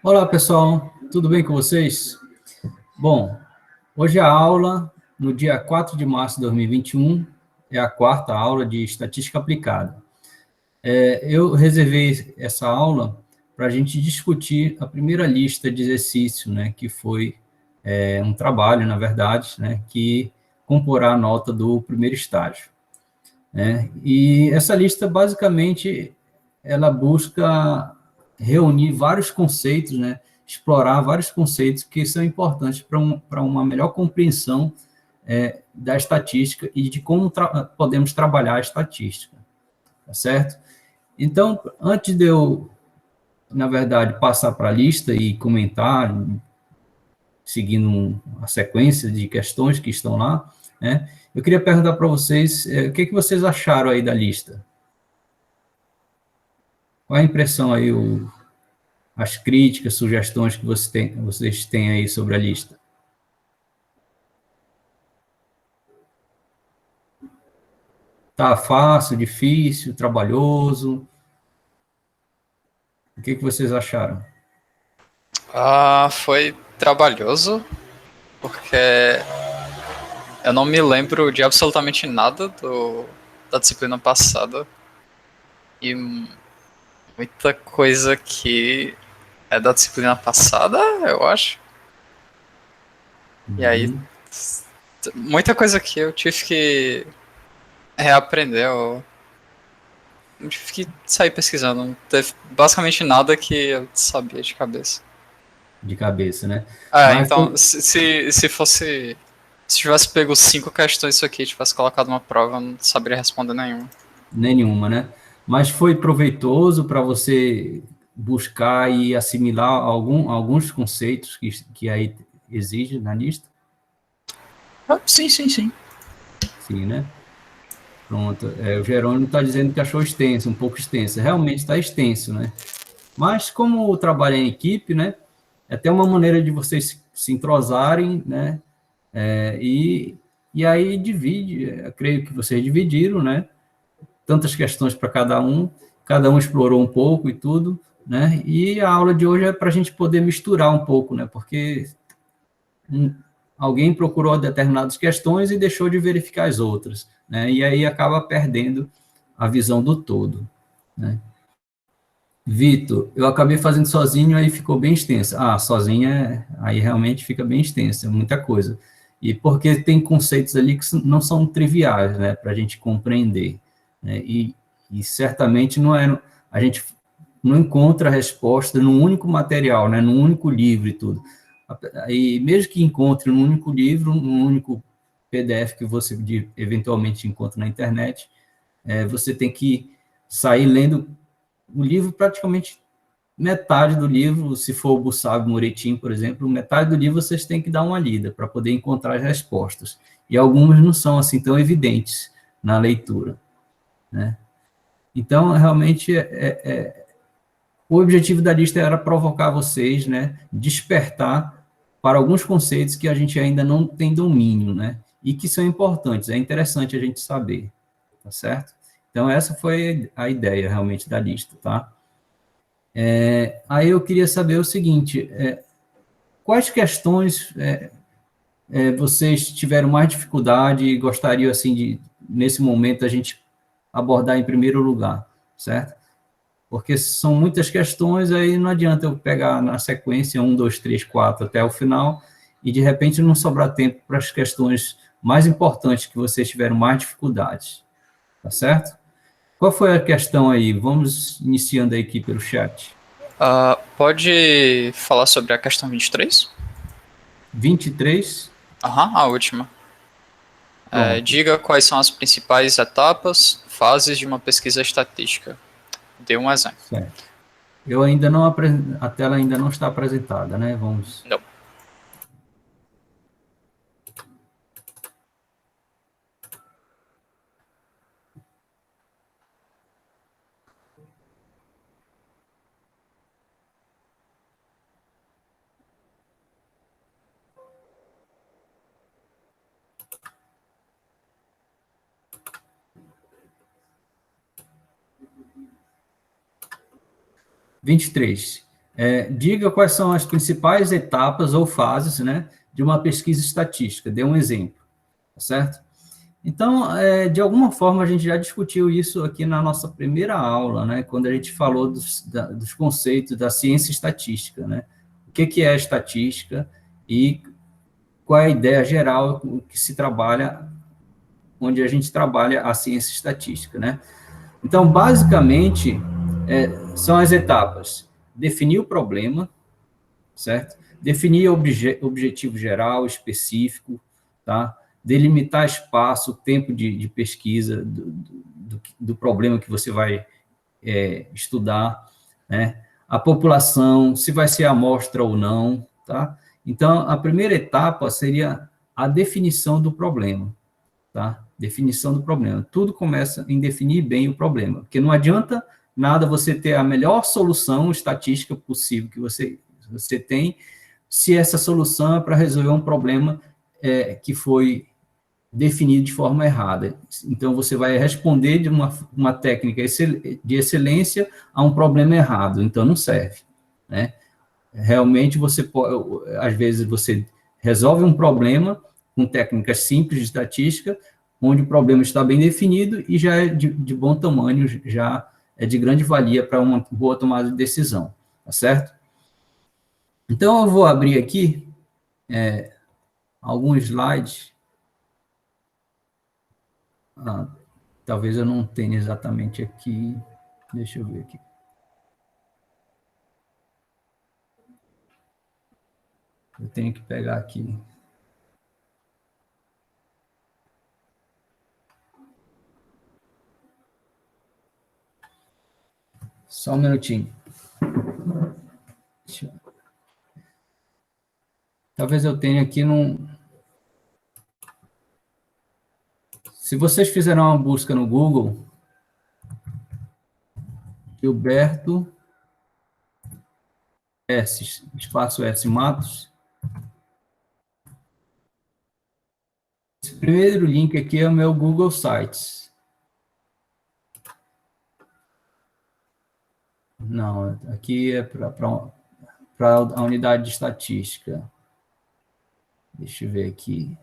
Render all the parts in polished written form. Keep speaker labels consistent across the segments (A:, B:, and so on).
A: Olá, pessoal, tudo bem com vocês? Bom, hoje a aula, no dia 4 de março de 2021, é a quarta aula de Estatística Aplicada. Eu reservei essa aula para a gente discutir a primeira lista de exercício, né, que foi um trabalho, na verdade, né, que comporá a nota do primeiro estágio. Né? E essa lista, basicamente, ela busca reunir vários conceitos, né? Explorar vários conceitos que são importantes para uma melhor compreensão da estatística e de como podemos trabalhar a estatística, tá certo? Então, antes de eu, na verdade, passar para a lista e comentar, seguindo a sequência de questões que estão lá, né? Eu queria perguntar para vocês o que vocês acharam aí da lista. Qual a impressão aí, as críticas, sugestões que vocês têm aí sobre a lista? Tá fácil, difícil, trabalhoso? O que vocês acharam?
B: Foi trabalhoso, porque eu não me lembro de absolutamente nada da disciplina passada. E muita coisa que é da disciplina passada, eu acho. E aí, muita coisa que eu tive que reaprender. Eu tive que sair pesquisando. Não teve basicamente nada que eu sabia de cabeça.
A: De cabeça, né? Mas
B: Então, se fosse. Se tivesse pego 5 questões isso aqui e tivesse colocado uma prova, eu não saberia responder nenhuma.
A: nenhuma, né? Mas foi proveitoso para você buscar e assimilar alguns conceitos que aí exige na lista?
B: Sim, sim, sim.
A: Sim, né? Pronto. O Jerônimo está dizendo que achou extenso, um pouco extenso. Realmente está extenso, né? Mas como o trabalho é em equipe, né? É até uma maneira de vocês se entrosarem, né? E aí divide, eu creio que vocês dividiram, né? Tantas questões para cada um explorou um pouco e tudo, né? E a aula de hoje é para a gente poder misturar um pouco, né? Porque alguém procurou determinadas questões e deixou de verificar as outras, né? E aí acaba perdendo a visão do todo, né? Vitor, eu acabei fazendo sozinho, aí ficou bem extensa. Sozinha, aí realmente fica bem extensa, muita coisa. E porque tem conceitos ali que não são triviais, né, para a gente compreender. Né? E certamente não é, a gente não encontra a resposta num único material, né, num único livro e tudo. E mesmo que encontre num único livro, num único PDF que você eventualmente encontra na internet, você tem que sair lendo o livro, praticamente metade do livro, se for o Gustavo Moretim, por exemplo, metade do livro vocês têm que dar uma lida para poder encontrar as respostas. E algumas não são assim tão evidentes na leitura, né? Então, realmente, o objetivo da lista era provocar vocês, né, despertar para alguns conceitos que a gente ainda não tem domínio, né, e que são importantes, é interessante a gente saber, tá certo? Então, essa foi a ideia, realmente, da lista, tá? Aí eu queria saber o seguinte, quais questões vocês tiveram mais dificuldade e gostariam, assim, de, nesse momento, a gente abordar em primeiro lugar, certo? Porque são muitas questões, aí não adianta eu pegar na sequência 1, 2, 3, 4 até o final e, de repente, não sobrar tempo para as questões mais importantes que vocês tiveram mais dificuldades, tá certo? Qual foi a questão aí? Vamos iniciando aí aqui pelo chat.
B: Pode falar sobre a questão 23?
A: 23.
B: A última.
A: Pronto.
B: Diga quais são as principais etapas, fases de uma pesquisa estatística. Dê um exemplo.
A: Certo. Eu ainda não a tela ainda não está apresentada, né? Vamos.
B: Não.
A: Vinte e três. Diga quais são as principais etapas ou fases, né, de uma pesquisa estatística. Dê um exemplo, tá certo? Então, de alguma forma, a gente já discutiu isso aqui na nossa primeira aula, né, quando a gente falou dos conceitos da ciência estatística, né? O que é estatística e qual é a ideia geral que se trabalha, onde a gente trabalha a ciência estatística, né? Então, basicamente, são as etapas: definir o problema, certo? Definir objetivo geral, específico, tá? Delimitar espaço, tempo de pesquisa do problema que você vai estudar, né? A população, se vai ser amostra ou não, tá? Então, a primeira etapa seria a definição do problema, tá? Definição do problema. Tudo começa em definir bem o problema, porque não adianta nada você ter a melhor solução estatística possível que você tem, se essa solução é para resolver um problema que foi definido de forma errada. Então, você vai responder de uma técnica de excelência a um problema errado, então não serve, né? Realmente, você pode, às vezes, você resolve um problema com técnicas simples de estatística, onde o problema está bem definido e já é de bom tamanho, já é de grande valia para uma boa tomada de decisão, tá certo? Então, eu vou abrir aqui alguns slides. Talvez eu não tenha exatamente aqui. Deixa eu ver aqui. Eu tenho que pegar aqui. Só um minutinho. Talvez eu tenha aqui num... Se vocês fizerem uma busca no Google, Gilberto espaço S Matos, esse primeiro link aqui é o meu Google Sites. Não, aqui é para a unidade de estatística. Deixa eu ver aqui.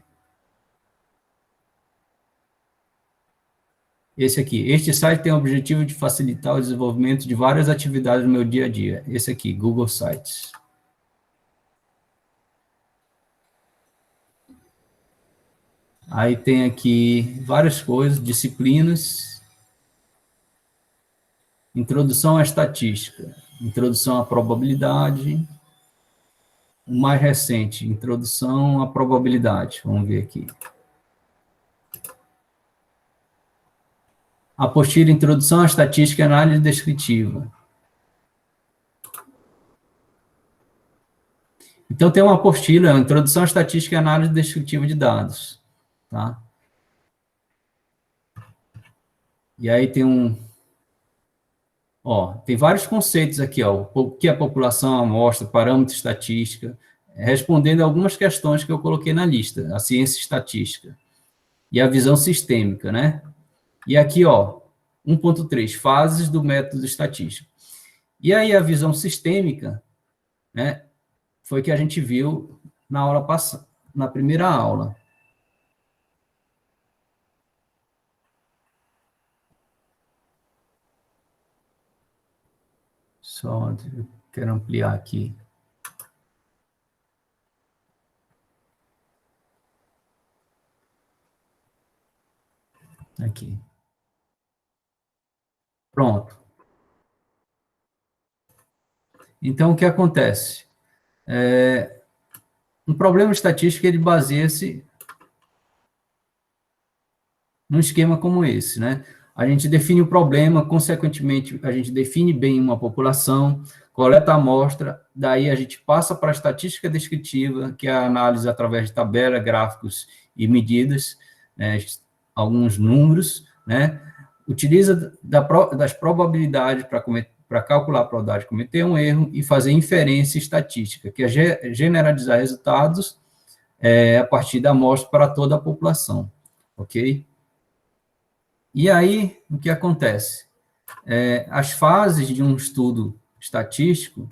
A: Esse aqui. Este site tem o objetivo de facilitar o desenvolvimento de várias atividades no meu dia a dia. Esse aqui, Google Sites. Aí tem aqui várias coisas, disciplinas. Introdução à estatística. Introdução à probabilidade. O mais recente, introdução à probabilidade. Vamos ver aqui. Apostila Introdução à Estatística e Análise Descritiva. Então, tem uma apostila, Introdução à Estatística e Análise Descritiva de Dados. Tá? E aí tem tem vários conceitos aqui, o que é a população, a amostra, parâmetro estatística, respondendo algumas questões que eu coloquei na lista, a ciência estatística e a visão sistêmica, né? E aqui, 1.3, fases do método estatístico. E aí a visão sistêmica, né, foi que a gente viu na aula passada, na primeira aula. Só eu quero ampliar aqui. Aqui. Pronto. Então, o que acontece? Um problema estatístico, ele baseia-se num esquema como esse, né? A gente define o problema, consequentemente, a gente define bem uma população, coleta a amostra, daí a gente passa para a estatística descritiva, que é a análise através de tabela, gráficos e medidas, né, alguns números, né? Utiliza das probabilidades para calcular a probabilidade de cometer um erro e fazer inferência estatística, que é generalizar resultados a partir da amostra para toda a população, ok? E aí, o que acontece? As fases de um estudo estatístico,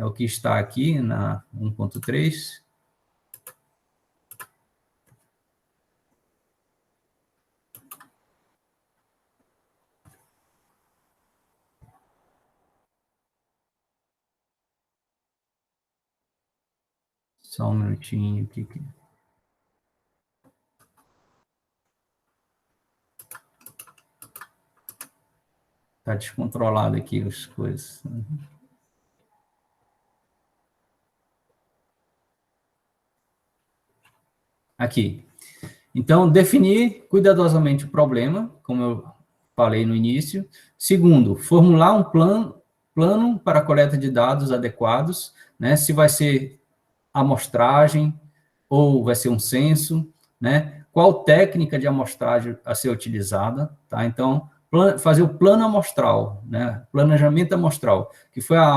A: é o que está aqui na 1.3. Só um minutinho aqui. Está descontrolado aqui as coisas. Aqui. Então, definir cuidadosamente o problema, como eu falei no início. Segundo, formular um plano para a coleta de dados adequados, né? Se vai ser amostragem ou vai ser um censo, né? Qual técnica de amostragem a ser utilizada, tá? Então, fazer o plano amostral, né? Planejamento amostral, que foi a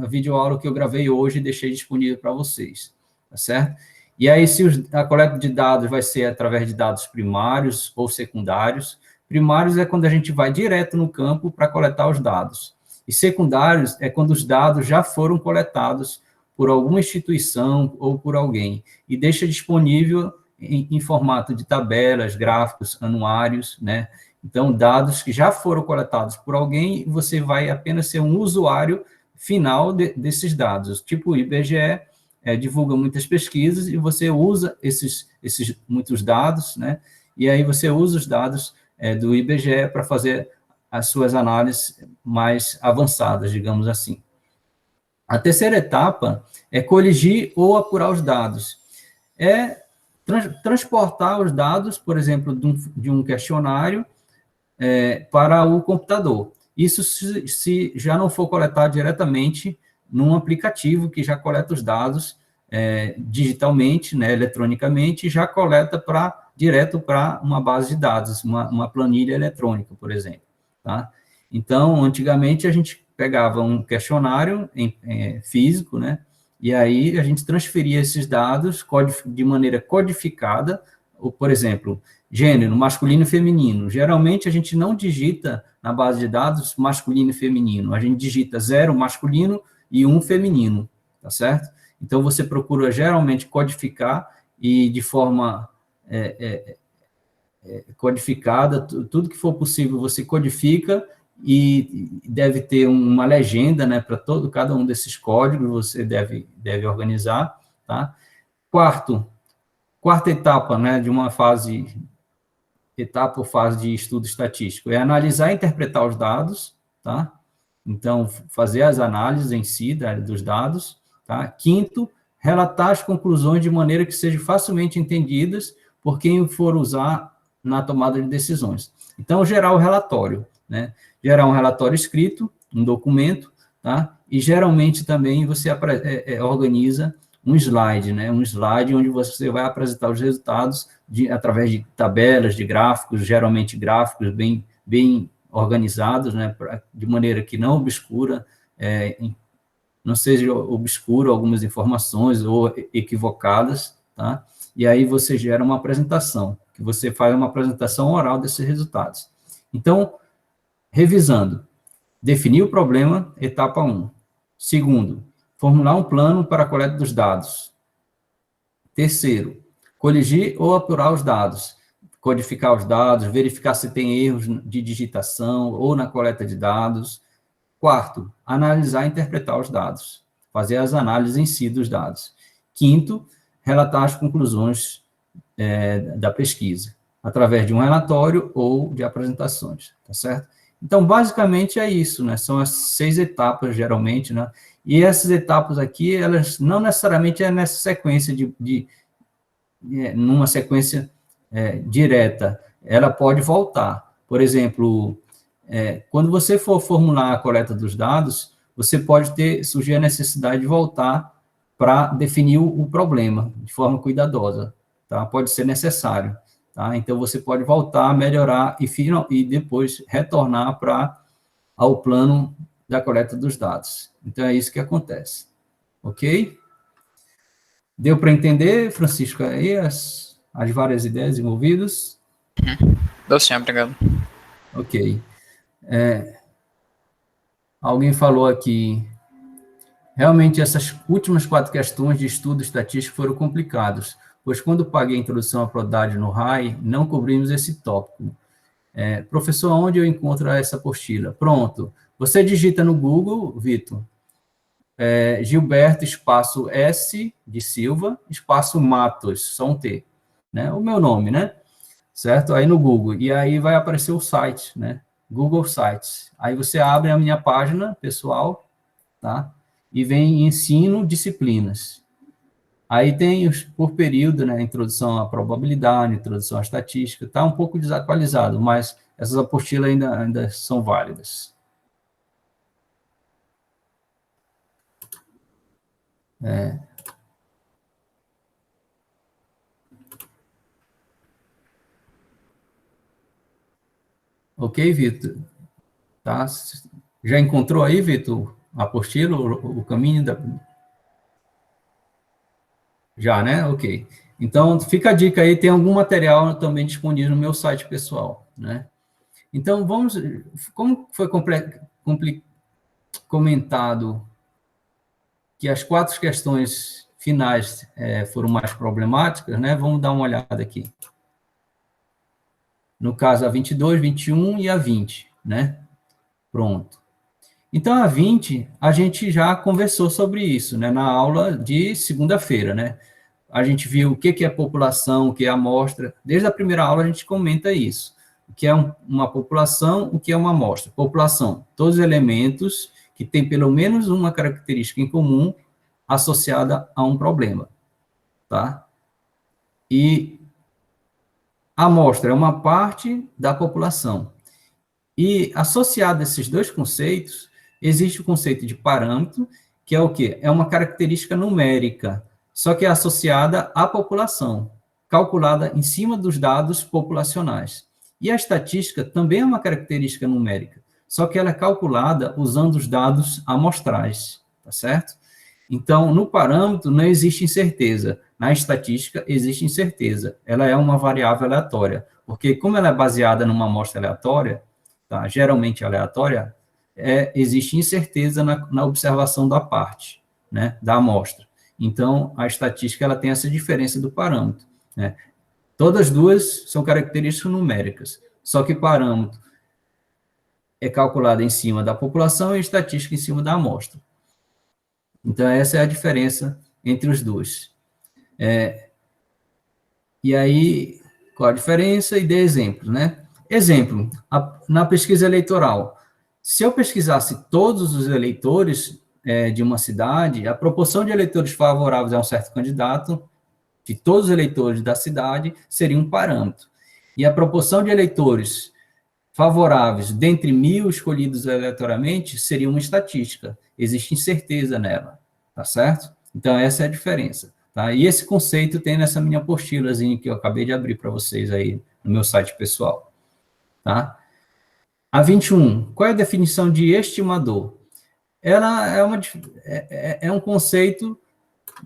A: videoaula que eu gravei hoje e deixei disponível para vocês, tá certo? E aí, se a coleta de dados vai ser através de dados primários ou secundários. Primários é quando a gente vai direto no campo para coletar os dados. E secundários é quando os dados já foram coletados por alguma instituição ou por alguém, e deixa disponível em formato de tabelas, gráficos, anuários, né? Então, dados que já foram coletados por alguém, você vai apenas ser um usuário final desses dados. Tipo o IBGE divulga muitas pesquisas e você usa esses muitos dados, né? E aí você usa os dados do IBGE para fazer as suas análises mais avançadas, digamos assim. A terceira etapa é coligir ou apurar os dados. É transportar os dados, por exemplo, de um questionário para o computador. Isso se já não for coletado diretamente num aplicativo que já coleta os dados digitalmente, né, eletronicamente, e já coleta direto para uma base de dados, uma planilha eletrônica, por exemplo. Tá? Então, antigamente, a gente pegava um questionário físico, né? E aí a gente transferia esses dados de maneira codificada, ou, por exemplo, gênero, masculino e feminino. Geralmente a gente não digita na base de dados masculino e feminino, a gente digita 0 masculino e 1 feminino, tá certo? Então você procura geralmente codificar e de forma codificada, tudo que for possível você codifica, e deve ter uma legenda, né, para cada um desses códigos, você deve organizar, tá? Quarta etapa, né, de uma etapa ou fase de estudo estatístico, é analisar e interpretar os dados, tá? Então, fazer as análises em si dos dados, tá? Quinto, relatar as conclusões de maneira que sejam facilmente entendidas por quem for usar na tomada de decisões. Então, gerar o relatório, né? Gerar um relatório escrito, um documento, tá? E geralmente também você organiza um slide, né? Um slide onde você vai apresentar os resultados através de tabelas, de gráficos, geralmente gráficos bem organizados, né? De maneira que não obscura, não seja obscuro algumas informações ou equivocadas, tá? E aí você gera uma apresentação, que você faz uma apresentação oral desses resultados. Então, revisando, definir o problema, etapa 1. Segundo, formular um plano para a coleta dos dados. Terceiro, coligir ou apurar os dados, codificar os dados, verificar se tem erros de digitação ou na coleta de dados. Quarto, analisar e interpretar os dados, fazer as análises em si dos dados. Quinto, relatar as conclusões da pesquisa, através de um relatório ou de apresentações, tá certo? Então, basicamente é isso, né? São as 6 etapas, geralmente, né? E essas etapas aqui, elas não necessariamente é nessa sequência numa sequência direta, ela pode voltar. Por exemplo, quando você for formular a coleta dos dados, você pode surgir a necessidade de voltar para definir o problema de forma cuidadosa, tá? Pode ser necessário. Tá? Então, você pode voltar, melhorar e depois retornar ao plano da coleta dos dados. Então, é isso que acontece. Ok? Deu para entender, Francisco, aí as várias ideias envolvidas?
B: Deu sim, obrigado.
A: Ok. Alguém falou aqui, Realmente, essas últimas 4 questões de estudo estatístico foram complicadas, pois quando paguei a introdução à Prodade no RAI, não cobrimos esse tópico. Professor, onde eu encontro essa apostila? Pronto. Você digita no Google, Vitor, Gilberto, espaço S, de Silva, espaço Matos, só um T, né? O meu nome, né? Certo? Aí no Google. E aí vai aparecer o site, né? Google Sites. Aí você abre a minha página pessoal, tá? E vem ensino disciplinas. Aí tem os por período, né? Introdução à probabilidade, introdução à estatística. Tá um pouco desatualizado, mas essas apostilas ainda são válidas. Ok, Vitor? Tá? Já encontrou aí, Vitor, a apostila, o caminho da... Já, né? Ok. Então, fica a dica aí, tem algum material também disponível no meu site pessoal, né? Então, vamos... Como foi comentado que as 4 questões finais foram mais problemáticas, né? Vamos dar uma olhada aqui. No caso, a 22, 21 e a 20, né? Pronto. Então, a 20, a gente já conversou sobre isso, né? Na aula de segunda-feira, né? A gente viu o que é população, o que é amostra. Desde a primeira aula a gente comenta isso. O que é uma população, o que é uma amostra. População, todos os elementos que têm pelo menos uma característica em comum associada a um problema, tá? E a amostra é uma parte da população. E associado a esses dois conceitos, existe o conceito de parâmetro, que é o quê? É uma característica numérica, só que é associada à população, calculada em cima dos dados populacionais. E a estatística também é uma característica numérica, só que ela é calculada usando os dados amostrais, tá certo? Então, no parâmetro não existe incerteza, na estatística existe incerteza, ela é uma variável aleatória, porque como ela é baseada numa amostra aleatória, tá, geralmente aleatória, existe incerteza na observação da parte, né, da amostra. Então, a estatística ela tem essa diferença do parâmetro, né? Todas duas são características numéricas, só que parâmetro é calculado em cima da população e estatística em cima da amostra. Então, essa é a diferença entre os dois. E aí, qual a diferença? E dê exemplos, né? Exemplo, na pesquisa eleitoral, se eu pesquisasse todos os eleitores de uma cidade, a proporção de eleitores favoráveis a um certo candidato, de todos os eleitores da cidade, seria um parâmetro. E a proporção de eleitores favoráveis dentre 1.000 escolhidos eleitoralmente seria uma estatística. Existe incerteza nela, tá certo? Então, essa é a diferença. Tá? E esse conceito tem nessa minha apostilazinha que eu acabei de abrir para vocês aí no meu site pessoal. Tá? A 21, qual é a definição de estimador? Ela é um conceito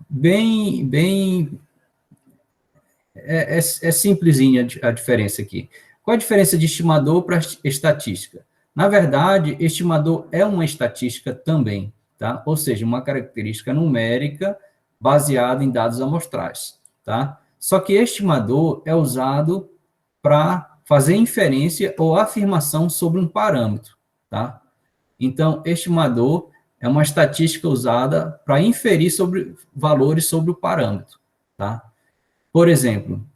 A: bem simplesinha a diferença aqui. Qual a diferença de estimador para estatística? Na verdade, estimador é uma estatística também, tá? Ou seja, uma característica numérica baseada em dados amostrais, tá? Só que estimador é usado para fazer inferência ou afirmação sobre um parâmetro, tá? Então, estimador é uma estatística usada para inferir sobre valores sobre o parâmetro, tá? Por exemplo,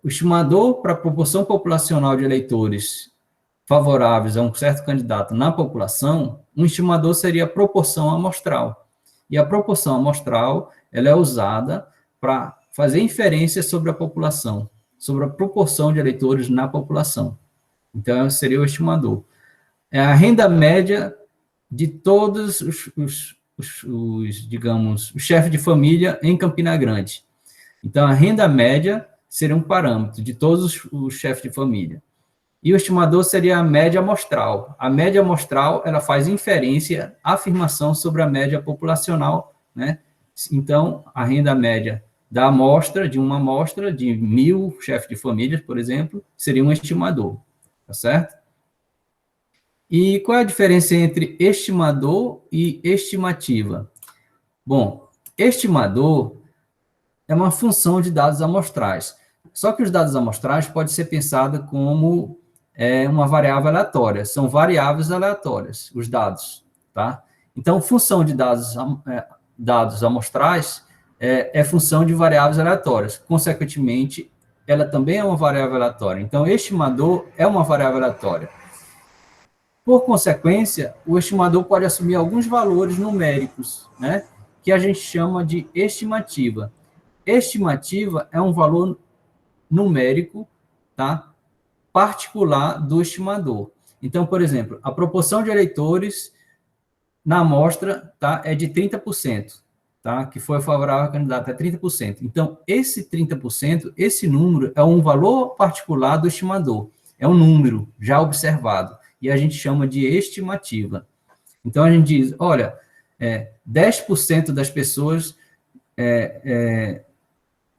A: o estimador para a proporção populacional de eleitores favoráveis a um certo candidato na população, um estimador seria a proporção amostral. E a proporção amostral ela é usada para fazer inferência sobre a população, sobre a proporção de eleitores na população. Então, seria o estimador. É a renda média de todos digamos, os chefes de família em Campina Grande. Então, a renda média seria um parâmetro de todos os chefes de família. E o estimador seria a média amostral. A média amostral, ela faz inferência, afirmação sobre a média populacional, né? Então, a renda média da amostra, de uma amostra de 1.000 chefes de família, por exemplo, seria um estimador, tá certo? E qual é a diferença entre estimador e estimativa? Bom, estimador é uma função de dados amostrais. Só que os dados amostrais podem ser pensados como uma variável aleatória. São variáveis aleatórias, os dados, tá? Então, função de dados amostrais é função de variáveis aleatórias. Consequentemente, ela também é uma variável aleatória. Então, estimador é uma variável aleatória. Por consequência, o estimador pode assumir alguns valores numéricos, né, que a gente chama de estimativa. Estimativa é um valor numérico, tá, particular do estimador. Então, por exemplo, a proporção de eleitores na amostra, tá, é de 30%, tá, que foi favorável ao candidato, é 30%. Então, esse 30%, esse número é um valor particular do estimador, é um número já observado, e a gente chama de estimativa. Então, a gente diz, olha, 10% das pessoas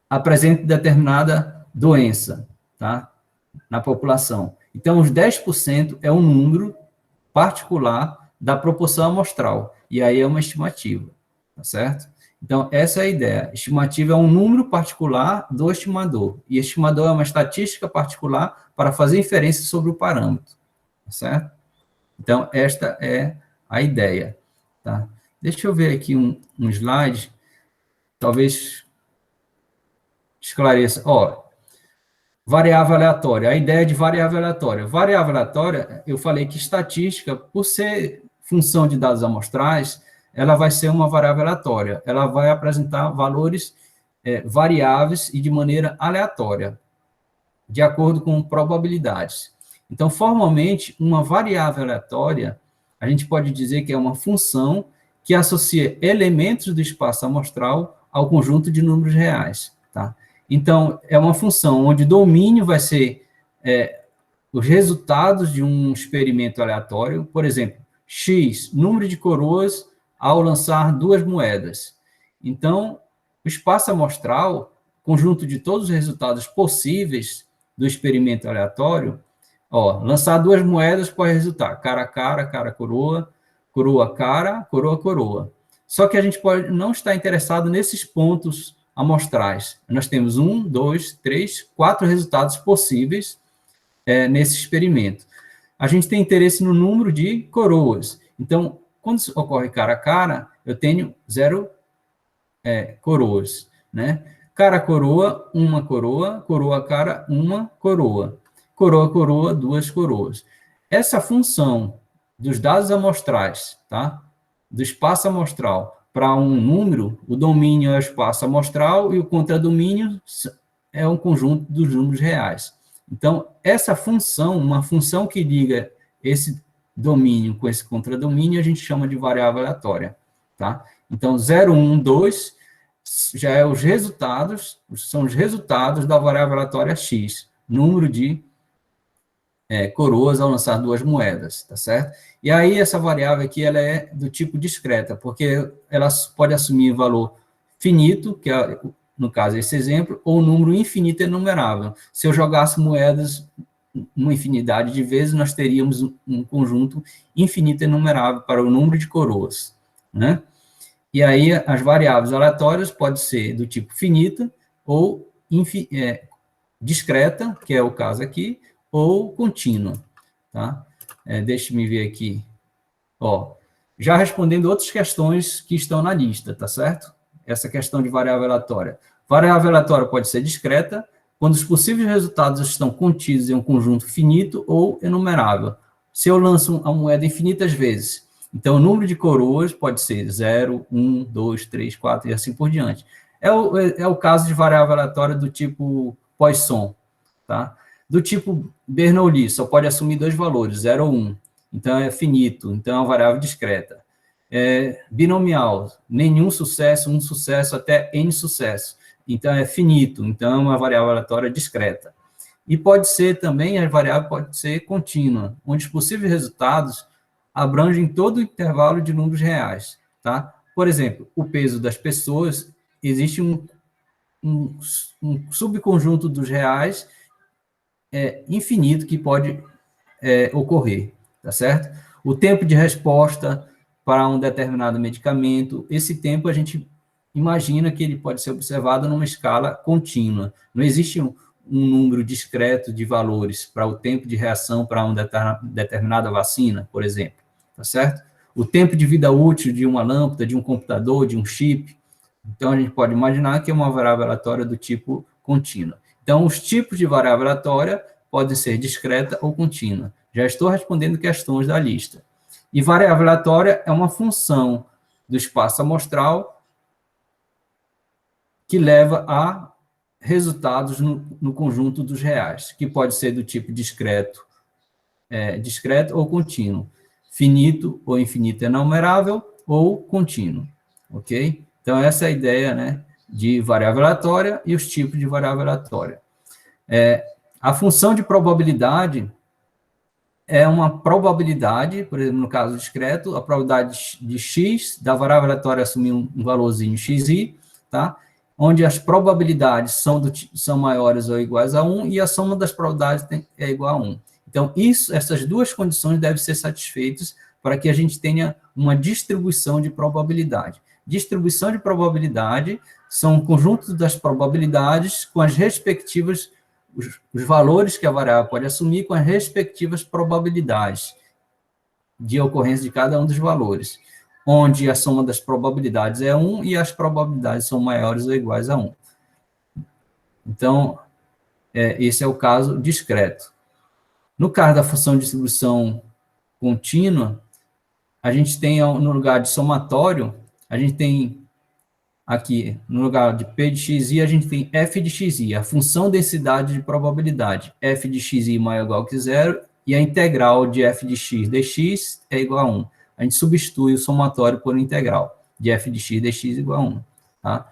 A: apresentam determinada doença, tá, na população. Então, os 10% é um número particular da proporção amostral, e aí é uma estimativa, tá certo? Então, essa é a ideia. Estimativa é um número particular do estimador, e estimador é uma estatística particular para fazer inferência sobre o parâmetro, tá certo? Então, esta é a ideia, tá? Deixa eu ver aqui um slide, talvez esclareça. Ó, variável aleatória, a ideia de variável aleatória. Variável aleatória, eu falei que estatística, por ser função de dados amostrais, ela vai ser uma variável aleatória. Ela vai apresentar valores variáveis e de maneira aleatória, de acordo com probabilidades. Então, formalmente, uma variável aleatória, a gente pode dizer que é uma função que associa elementos do espaço amostral ao conjunto de números reais, tá? Então, é uma função onde o domínio vai ser os resultados de um experimento aleatório, por exemplo, X, número de coroas ao lançar 2 moedas. Então, o espaço amostral, conjunto de todos os resultados possíveis do experimento aleatório, lançar 2 moedas pode resultar cara a cara, cara coroa, coroa cara, coroa coroa. Só que a gente pode não estar interessado nesses pontos amostrais. Nós temos 1, 2, 3, 4 resultados possíveis nesse experimento. A gente tem interesse no número de coroas. Então, quando ocorre cara a cara, eu tenho 0 coroas, né? Cara coroa, 1 coroa, coroa cara, 1 coroa. Coroa coroa, 2 coroas. Essa função dos dados amostrais, tá? Do espaço amostral para um número, o domínio é o espaço amostral e o contradomínio é um conjunto dos números reais. Então, essa função, uma função que liga esse domínio com esse contradomínio, a gente chama de variável aleatória, tá? Então, 0, 1, 2 já é os resultados, são os resultados da variável aleatória x, número de coroas ao lançar 2 moedas, tá certo? E aí, essa variável aqui, ela é do tipo discreta, porque ela pode assumir valor finito, que é, no caso, esse exemplo, ou um número infinito enumerável. Se eu jogasse moedas uma infinidade de vezes, nós teríamos um conjunto infinito enumerável para o número de coroas, né? E aí, as variáveis aleatórias podem ser do tipo finita ou discreta, que é o caso aqui, ou contínua, tá? Deixa-me ver aqui. Já respondendo outras questões que estão na lista, tá certo? Essa questão de variável aleatória. Variável aleatória pode ser discreta, quando os possíveis resultados estão contidos em um conjunto finito ou enumerável. Se eu lanço a moeda infinitas vezes, então o número de coroas pode ser 0, 1, 2, 3, 4 e assim por diante. É o caso de variável aleatória do tipo Poisson, tá? Do tipo Bernoulli, só pode assumir 2 valores, 0 ou 1. Então, é finito, então é uma variável discreta. Binomial, nenhum sucesso, um sucesso até n sucesso. Então, é finito, então é uma variável aleatória discreta. E pode ser também, a variável pode ser contínua, onde os possíveis resultados abrangem todo o intervalo de números reais, tá? Por exemplo, o peso das pessoas, existe um subconjunto dos reais infinito que pode ocorrer, tá certo? O tempo de resposta para um determinado medicamento. Esse tempo a gente imagina que ele pode ser observado numa escala contínua. Não existe um número discreto de valores para o tempo de reação para uma determinada vacina, por exemplo, tá certo? O tempo de vida útil de uma lâmpada, de um computador, de um chip. Então, a gente pode imaginar que é uma variável aleatória do tipo contínua. Então, os tipos de variável aleatória podem ser discreta ou contínua. Já estou respondendo questões da lista. E variável aleatória é uma função do espaço amostral que leva a resultados no conjunto dos reais, que pode ser do tipo discreto, discreto ou contínuo, finito ou infinito enumerável ou contínuo, ok? Então, essa é a ideia, né, de variável aleatória e os tipos de variável aleatória. A função de probabilidade é uma probabilidade, por exemplo, no caso discreto, a probabilidade de x, da variável aleatória assumir um valorzinho xi, tá? Onde as probabilidades são maiores ou iguais a 1 e a soma das probabilidades é igual a 1. Então, essas duas condições devem ser satisfeitas para que a gente tenha uma distribuição de probabilidade. Distribuição de probabilidade são um conjunto das probabilidades com as respectivas, os valores que a variável pode assumir com as respectivas probabilidades de ocorrência de cada um dos valores, onde a soma das probabilidades é 1 e as probabilidades são maiores ou iguais a 1. Então, esse é o caso discreto. No caso da função de distribuição contínua, a gente tem, no lugar de somatório, a gente tem aqui, no lugar de P de xi, a gente tem f de xi, a função densidade de probabilidade. F de xi maior ou igual que zero, e a integral de f de x dx é igual a 1. A gente substitui o somatório por integral de f de x dx igual a 1. Tá?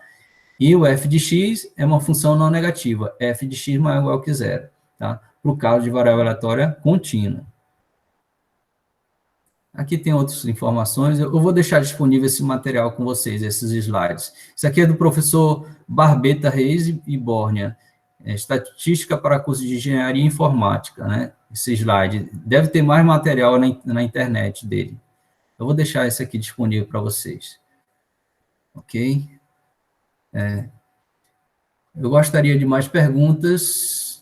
A: E o f de x é uma função não negativa, f de x maior ou igual que zero. Tá? Para o caso de variável aleatória contínua. Aqui tem outras informações, eu vou deixar disponível esse material com vocês, esses slides. Isso aqui é do professor Barbeta Reis e Bórnia, Estatística para curso de Engenharia Informática, né? Esse slide. Deve ter mais material na internet dele. Eu vou deixar esse aqui disponível para vocês. Ok? Eu gostaria de mais perguntas.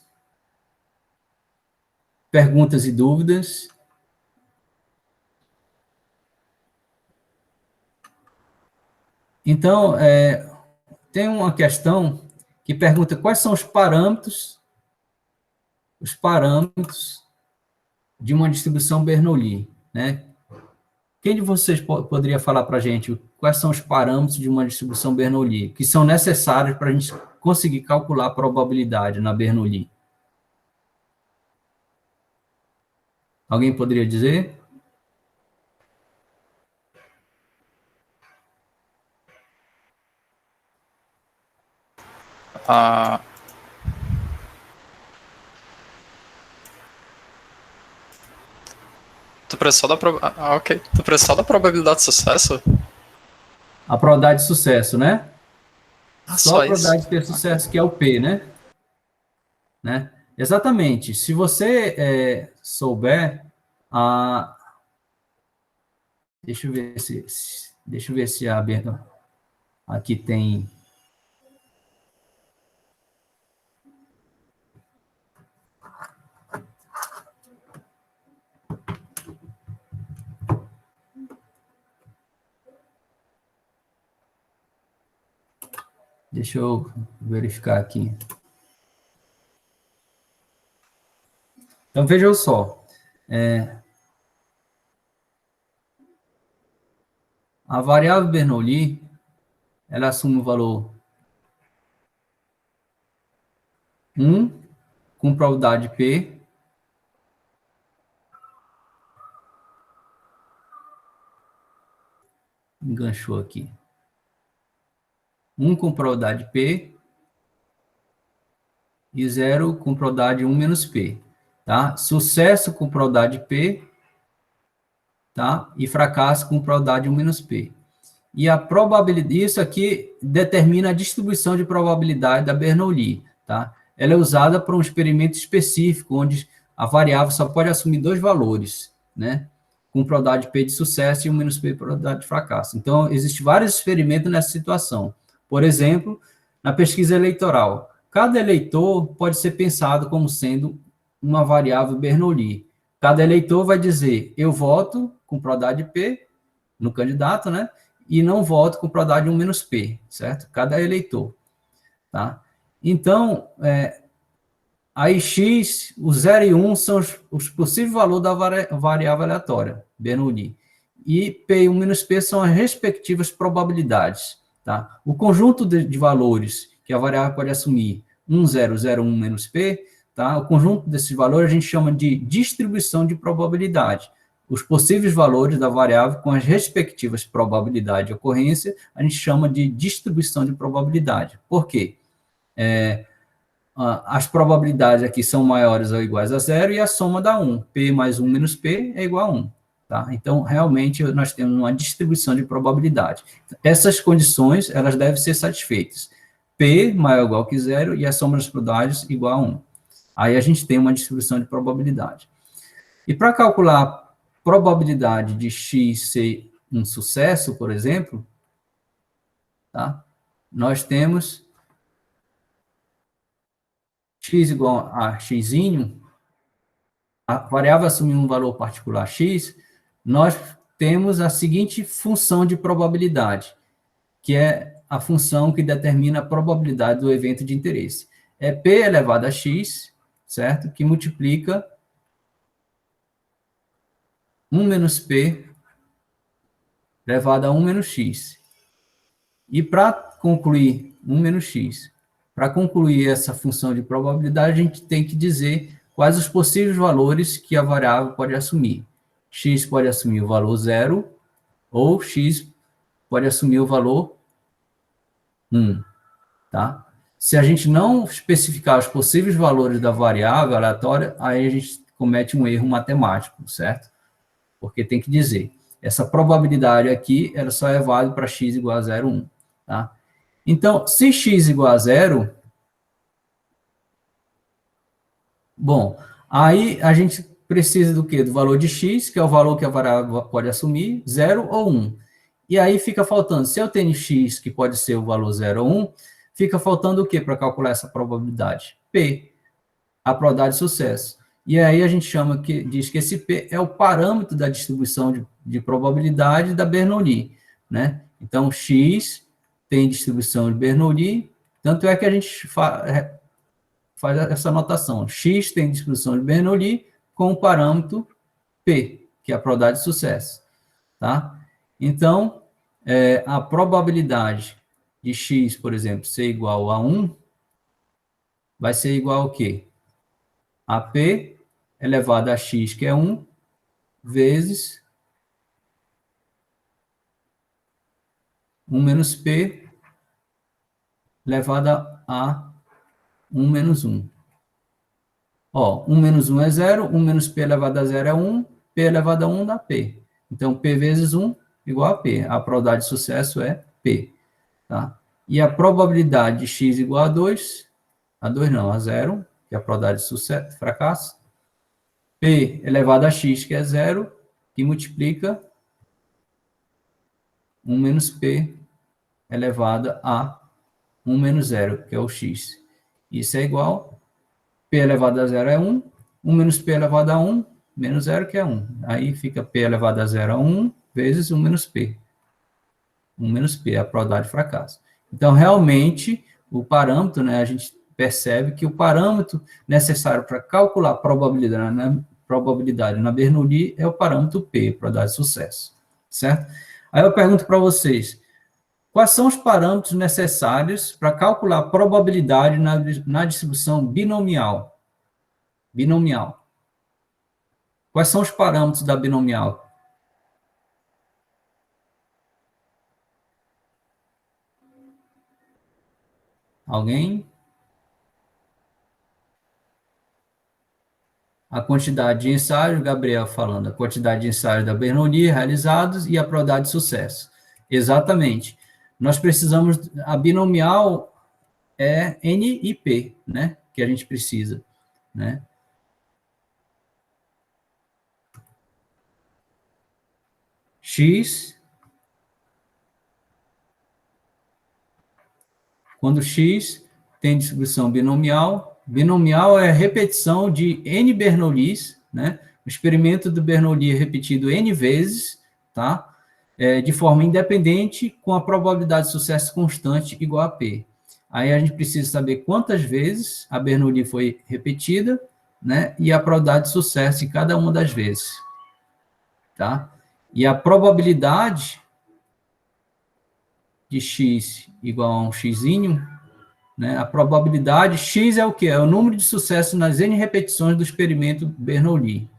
A: Perguntas e dúvidas. Então, tem uma questão que pergunta quais são os parâmetros de uma distribuição Bernoulli, né? Quem de vocês poderia falar para a gente quais são os parâmetros de uma distribuição Bernoulli, que são necessários para a gente conseguir calcular a probabilidade na Bernoulli? Alguém poderia dizer?
B: Tu precisa ok. Tu precisa da probabilidade de sucesso?
A: A probabilidade de sucesso, né?
B: Só
A: a probabilidade de ter sucesso, que é o P, né? Exatamente. Se você souber, deixa eu ver se a aberta aqui tem. Deixa eu verificar aqui. Então, vejam só. A variável Bernoulli, ela assume o valor 1 com probabilidade P. Enganchou aqui. 1 com probabilidade P e 0 com probabilidade 1 menos P. Tá? Sucesso com probabilidade P, tá? E fracasso com probabilidade 1 menos P. E a probabilidade, isso aqui determina a distribuição de probabilidade da Bernoulli. Tá? Ela é usada para um experimento específico, onde a variável só pode assumir 2 valores. Né? com probabilidade P de sucesso e 1 menos P probabilidade de fracasso. Então, existem vários experimentos nessa situação. Por exemplo, na pesquisa eleitoral, cada eleitor pode ser pensado como sendo uma variável Bernoulli. Cada eleitor vai dizer, eu voto com probabilidade P no candidato, né? E não voto com probabilidade 1 menos P, certo? Cada eleitor, tá? Então, aí x, o 0 e 1 são os possíveis valores da variável aleatória, Bernoulli. E P e 1 menos P são as respectivas probabilidades. Tá? O conjunto de valores que a variável pode assumir, 1, 0, 0, 1 menos P, tá? O conjunto desses valores a gente chama de distribuição de probabilidade. Os possíveis valores da variável com as respectivas probabilidades de ocorrência, a gente chama de distribuição de probabilidade. Por quê? As probabilidades aqui são maiores ou iguais a zero e a soma dá 1. P mais 1 menos P é igual a 1. Tá? Então, realmente, nós temos uma distribuição de probabilidade. Essas condições, elas devem ser satisfeitas. P maior ou igual que zero e a soma das probabilidades igual a 1. Aí a gente tem uma distribuição de probabilidade. E para calcular a probabilidade de x ser um sucesso, por exemplo, tá? Nós temos x igual a x, a variável assumindo um valor particular x, nós temos a seguinte função de probabilidade, que é a função que determina a probabilidade do evento de interesse. É p elevado a x, certo? Que multiplica 1 menos p elevado a 1 menos x. E para concluir 1 menos x, para concluir essa função de probabilidade, a gente tem que dizer quais os possíveis valores que a variável pode assumir. X pode assumir o valor 0, ou x pode assumir o valor 1, tá? Se a gente não especificar os possíveis valores da variável aleatória, aí a gente comete um erro matemático, certo? Porque tem que dizer, essa probabilidade aqui, ela só é válida para x igual a 0, 1, tá? Então, se x igual a 0, bom, aí a gente precisa do quê? Do valor de x, que é o valor que a variável pode assumir, 0 ou 1. E aí fica faltando, se eu tenho x, que pode ser o valor 0 ou 1, fica faltando o quê para calcular essa probabilidade? P, a probabilidade de sucesso. E aí a gente diz que esse P é o parâmetro da distribuição de probabilidade da Bernoulli, né? Então, x tem distribuição de Bernoulli, tanto é que a gente faz essa notação. X tem distribuição de Bernoulli com o parâmetro P, que é a probabilidade de sucesso. Tá? Então, a probabilidade de x, por exemplo, ser igual a 1, vai ser igual ao quê? A P elevado a x, que é 1, vezes 1 menos P elevado a 1 menos 1. Ó, 1 menos 1 é 0, 1 menos P elevado a 0 é 1, P elevado a 1 dá P. Então, P vezes 1 igual a P. A probabilidade de sucesso é P. Tá? E a probabilidade de x igual a 2 não, a 0, que é a probabilidade de sucesso, fracasso. P elevado a x, que é 0, que multiplica 1 menos P elevado a 1 menos 0, que é o x. Isso é igual, P elevado a 0 é 1, 1 menos P elevado a 1, menos 0, que é 1. Aí fica P elevado a 0 a 1, vezes 1 menos P. 1 menos P, a probabilidade de fracasso. Então, realmente, o parâmetro, né, a gente percebe que o parâmetro necessário para calcular a probabilidade na Bernoulli é o parâmetro P, probabilidade de sucesso, certo? Aí eu pergunto para vocês, quais são os parâmetros necessários para calcular a probabilidade na distribuição binomial? Binomial. Quais são os parâmetros da binomial? Alguém? A quantidade de ensaios, Gabriel falando, a quantidade de ensaios da Bernoulli realizados e a probabilidade de sucesso. Exatamente. Nós precisamos, a binomial é N e P, né, que a gente precisa, né. x, quando x tem distribuição binomial, binomial é a repetição de n Bernoullis, né? O experimento do Bernoulli é repetido n vezes, tá? De forma independente, com a probabilidade de sucesso constante igual a P. Aí a gente precisa saber quantas vezes a Bernoulli foi repetida, né? E a probabilidade de sucesso em cada uma das vezes, tá? E a probabilidade de x igual a um xínho, né? A probabilidade, x é o quê? É o número de sucessos nas n repetições do experimento Bernoulli.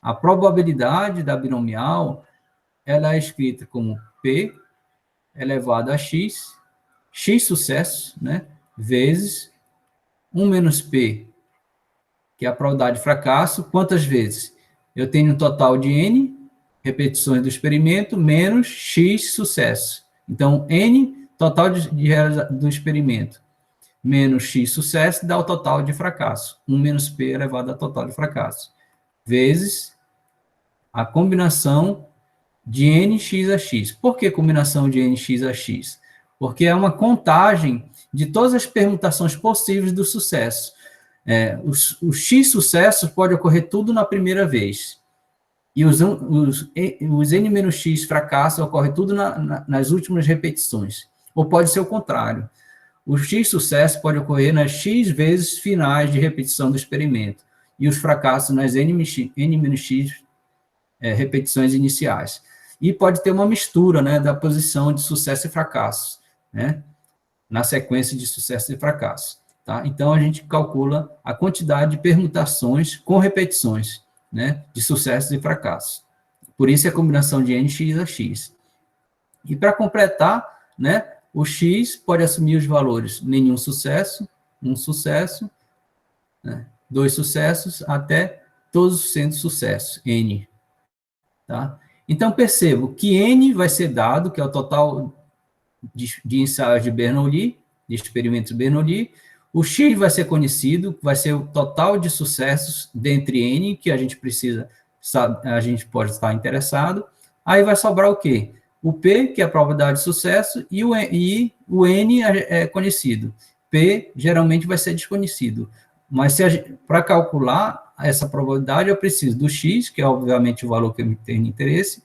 A: A probabilidade da binomial, ela é escrita como P elevado a x sucessos, né? Vezes 1 menos P, que é a probabilidade de fracasso. Quantas vezes? Eu tenho um total de n repetições do experimento menos x sucessos. Então, n, total do experimento, menos x sucesso, dá o total de fracasso. 1 menos P elevado ao total de fracasso. Vezes a combinação de nx a x. Por que combinação de nx a x? Porque é uma contagem de todas as permutações possíveis do sucesso. Os x sucessos pode ocorrer tudo na primeira vez. E os n menos x fracassos ocorre tudo nas últimas repetições. Ou pode ser o contrário. O x sucesso pode ocorrer nas x vezes finais de repetição do experimento. E os fracassos nas n menos x repetições iniciais. E pode ter uma mistura, né, da posição de sucesso e fracasso, né, na sequência de sucesso e fracasso. Tá? Então, a gente calcula a quantidade de permutações com repetições, né, de sucessos e fracassos. Por isso, é a combinação de nx a x. E para completar, né, o x pode assumir os valores nenhum sucesso, um sucesso, né, 2 sucessos, até todos sendo sucessos, n. Tá? Então, percebo que n vai ser dado, que é o total de ensaios de Bernoulli, de experimentos Bernoulli. O x vai ser conhecido, vai ser o total de sucessos dentre n, que a gente precisa, a gente pode estar interessado. Aí vai sobrar o quê? O P, que é a probabilidade de sucesso, e o N é conhecido. P, geralmente, vai ser desconhecido. Mas, para calcular essa probabilidade, eu preciso do X, que é, obviamente, o valor que eu tenho interesse,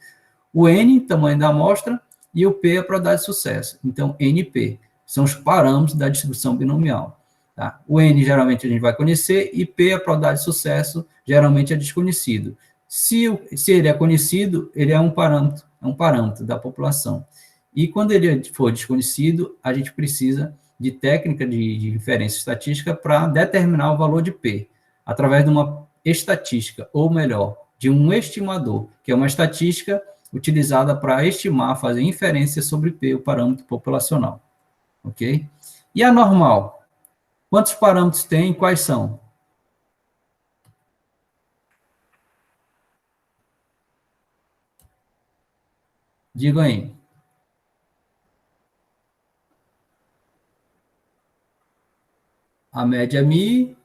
A: o N, tamanho da amostra, e o P, a probabilidade de sucesso. Então, NP, são os parâmetros da distribuição binomial. Tá? O N, geralmente, a gente vai conhecer, e P, a probabilidade de sucesso, geralmente é desconhecido. Se ele é conhecido, ele é um parâmetro da população. E quando ele for desconhecido, a gente precisa de técnica de inferência estatística para determinar o valor de P, através de uma estatística, ou melhor, de um estimador, que é uma estatística utilizada para estimar, fazer inferência sobre P, o parâmetro populacional. Ok? E a normal? Quantos parâmetros tem e quais são? Diga aí. A média Mi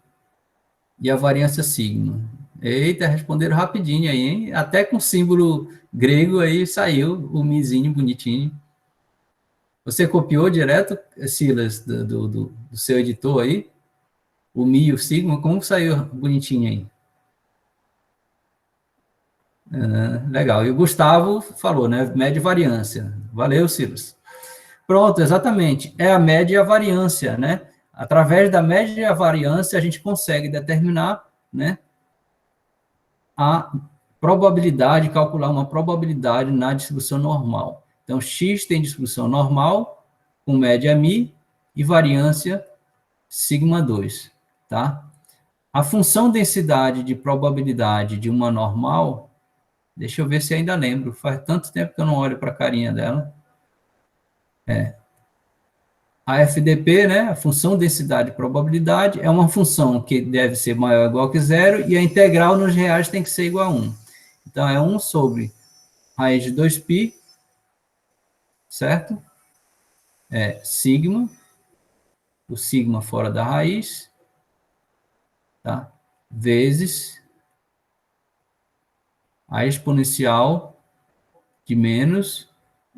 A: e a variância sigma. Eita, responderam rapidinho aí, hein? Até com símbolo grego aí saiu o mizinho bonitinho. Você copiou direto, Silas, do seu editor aí? O Mi e o sigma, como saiu bonitinho aí? Legal. E o Gustavo falou, né? Média e variância. Valeu, Silas. Pronto, exatamente. É a média e a variância, né? Através da média e a variância, a gente consegue determinar, né, a probabilidade, calcular uma probabilidade na distribuição normal. Então, X tem distribuição normal, com média Mi, e variância sigma 2, tá? A função densidade de probabilidade de uma normal, deixa eu ver se ainda lembro, faz tanto tempo que eu não olho para a carinha dela. A FDP, né, a função densidade de probabilidade, é uma função que deve ser maior ou igual que zero, e a integral nos reais tem que ser igual a 1. Então, é 1 sobre raiz de 2π, certo? É sigma, o sigma fora da raiz, tá? Vezes a exponencial de menos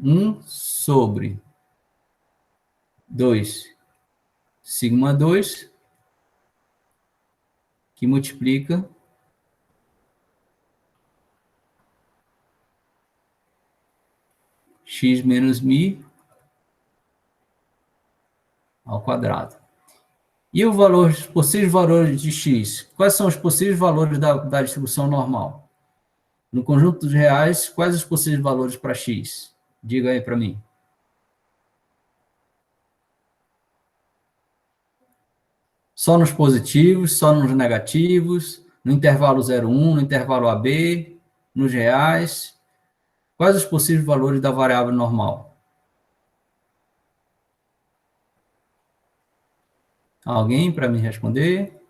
A: 1 sobre 2 sigma 2, que multiplica x menos mi ao quadrado. E os possíveis valores de x? Quais são os possíveis valores da distribuição normal? No conjunto dos reais, quais os possíveis valores para x? Diga aí para mim. Só nos positivos, só nos negativos, no intervalo 0,1, no intervalo AB, nos reais. Quais os possíveis valores da variável normal? Alguém para me responder?